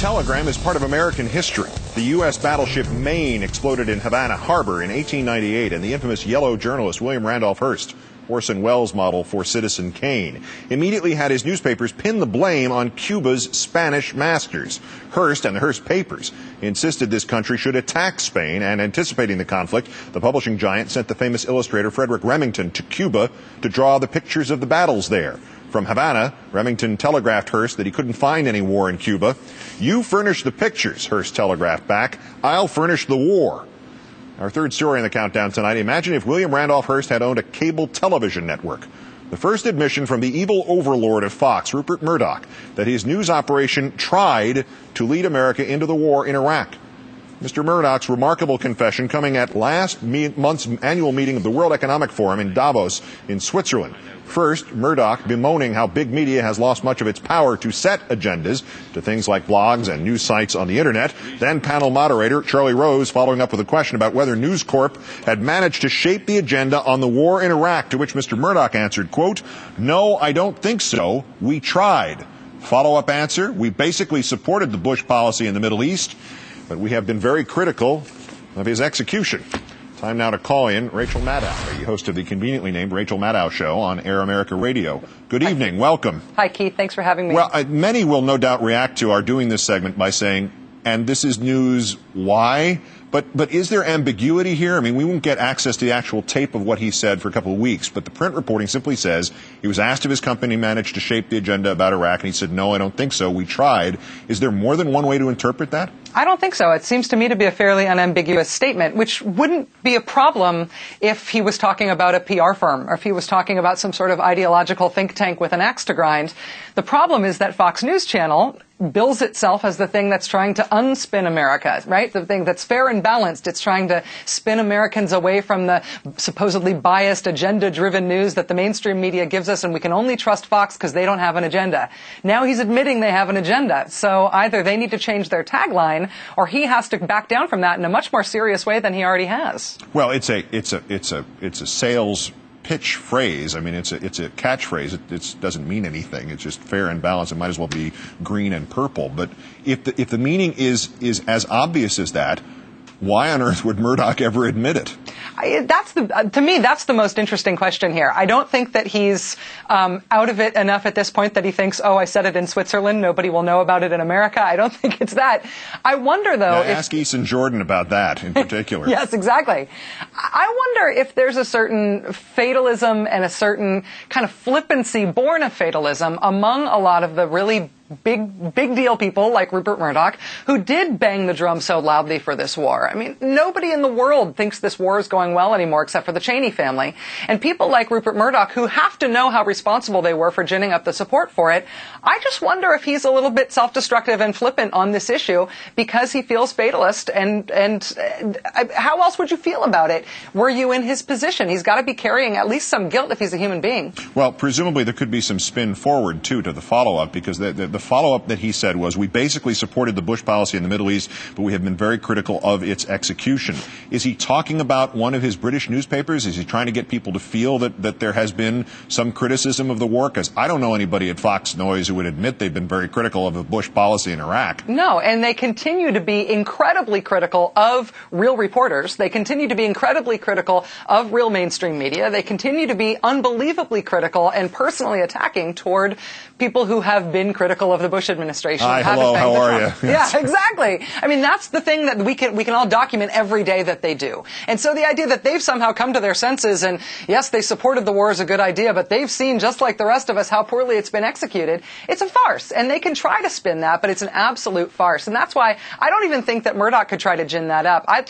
telegram is part of American history. The U.S. battleship Maine exploded in Havana Harbor in 1898, and the infamous yellow journalist William Randolph Hearst, Orson Welles' model for Citizen Kane, immediately had his newspapers pin the blame on Cuba's Spanish masters. Hearst and the Hearst papers insisted this country should attack Spain, and anticipating the conflict, the publishing giant sent the famous illustrator Frederick Remington to Cuba to draw the pictures of the battles there. From Havana, Remington telegraphed Hearst that he couldn't find any war in Cuba. "You furnish the pictures," Hearst telegraphed back. "I'll furnish the war." Our third story in the countdown tonight. Imagine if William Randolph Hearst had owned a cable television network. The first admission from the evil overlord of Fox, Rupert Murdoch, that his news operation tried to lead America into the war in Iraq. Mr. Murdoch's remarkable confession coming at last month's annual meeting of the World Economic Forum in Davos in Switzerland. First, Murdoch bemoaning how big media has lost much of its power to set agendas to things like blogs and news sites on the internet. Then panel moderator Charlie Rose following up with a question about whether News Corp had managed to shape the agenda on the war in Iraq, to which Mr. Murdoch answered, quote, "No, I don't think so. We tried." Follow-up answer, "We basically supported the Bush policy in the Middle East, but we have been very critical of his execution." Time now to call in Rachel Maddow, the host of the conveniently named Rachel Maddow Show on Air America Radio. Good evening. Welcome. Hi, Keith. Thanks for having me. Well, many will no doubt react to our doing this segment by saying, and this is news, why? But is there ambiguity here? I mean, we won't get access to the actual tape of what he said for a couple of weeks, but the print reporting simply says he was asked if his company managed to shape the agenda about Iraq, and he said, "No, I don't think so. We tried." Is there more than one way to interpret that? I don't think so. It seems to me to be a fairly unambiguous statement, which wouldn't be a problem if he was talking about a PR firm or if he was talking about some sort of ideological think tank with an axe to grind. The problem is that Fox News Channel bills itself as the thing that's trying to unspin America, right? The thing that's fair and balanced. It's trying to spin Americans away from the supposedly biased, agenda-driven news that the mainstream media gives us, and we can only trust Fox because they don't have an agenda. Now he's admitting they have an agenda. So either they need to change their tagline, or he has to back down from that in a much more serious way than he already has. Well, it's a sales pitch phrase. I mean, it's a catchphrase. It doesn't mean anything. It's just fair and balanced. It might as well be green and purple. But if the meaning is as obvious as that, why on earth would Murdoch ever admit it? To me, that's the most interesting question here. I don't think that he's out of it enough at this point that he thinks, oh, I said it in Switzerland, nobody will know about it in America. I don't think it's that. I wonder, though... Ask Eason Jordan about that in particular. Yes, exactly. I wonder if there's a certain fatalism and a certain kind of flippancy born of fatalism among a lot of the really big deal people like Rupert Murdoch, who did bang the drum so loudly for this war. I mean, nobody in the world thinks this war is going well anymore except for the Cheney family. And people like Rupert Murdoch, who have to know how responsible they were for ginning up the support for it, I just wonder if he's a little bit self-destructive and flippant on this issue because he feels fatalist. And how else would you feel about it? Were you in his position? He's got to be carrying at least some guilt if he's a human being. Well, presumably there could be some spin forward, too, to the follow-up, because the follow-up that he said was, we basically supported the Bush policy in the Middle East, but we have been very critical of its execution. Is he talking about one of his British newspapers? Is he trying to get people to feel that there has been some criticism of the war? Because I don't know anybody at Fox News who would admit they've been very critical of the Bush policy in Iraq. No, and they continue to be incredibly critical of real reporters. They continue to be incredibly critical of real mainstream media. They continue to be unbelievably critical and personally attacking toward people who have been critical of the Bush administration. Hi, hello, how are you? Yeah, exactly. I mean, that's the thing that we can all document every day that they do. And so the idea that they've somehow come to their senses and, yes, they supported the war as a good idea, but they've seen, just like the rest of us, how poorly it's been executed, it's a farce. And they can try to spin that, but it's an absolute farce. And that's why I don't even think that Murdoch could try to gin that up. I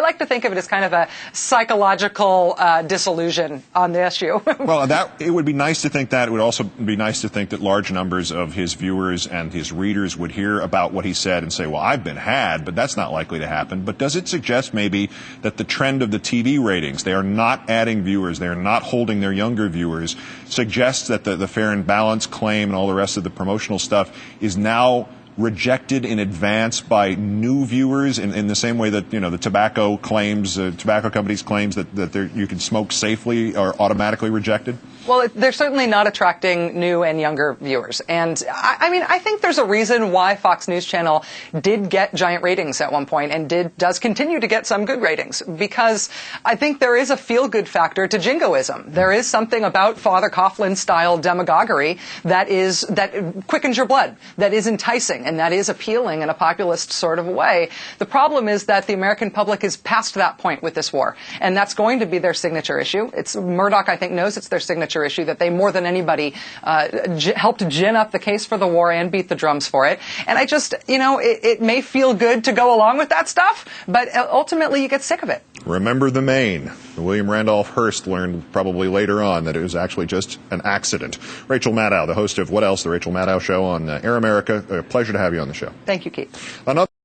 like to think of it as kind of a psychological disillusion on the issue. Well, it would be nice to think that. It would also be nice to think that large numbers of his viewers and his readers would hear about what he said and say, well, I've been had, but that's not likely to happen. But does it suggest maybe that the trend of the TV ratings, they are not adding viewers, they are not holding their younger viewers, suggests that the fair and balanced claim and all the rest of the promotional stuff is now rejected in advance by new viewers in the same way that, the tobacco companies claims that you can smoke safely are automatically rejected? Well, they're certainly not attracting new and younger viewers. And I think there's a reason why Fox News Channel did get giant ratings at one point and does continue to get some good ratings, because I think there is a feel-good factor to jingoism. There is something about Father Coughlin-style demagoguery that quickens your blood, that is enticing, and that is appealing in a populist sort of way. The problem is that the American public is past that point with this war, and that's going to be their signature issue. Murdoch, I think, knows it's their signature issue, that they more than anybody helped gin up the case for the war and beat the drums for it. And I just, it may feel good to go along with that stuff, but ultimately you get sick of it. Remember the Maine. William Randolph Hearst learned probably later on that it was actually just an accident. Rachel Maddow, the host of What Else? The Rachel Maddow Show on Air America. A pleasure to have you on the show. Thank you, Keith.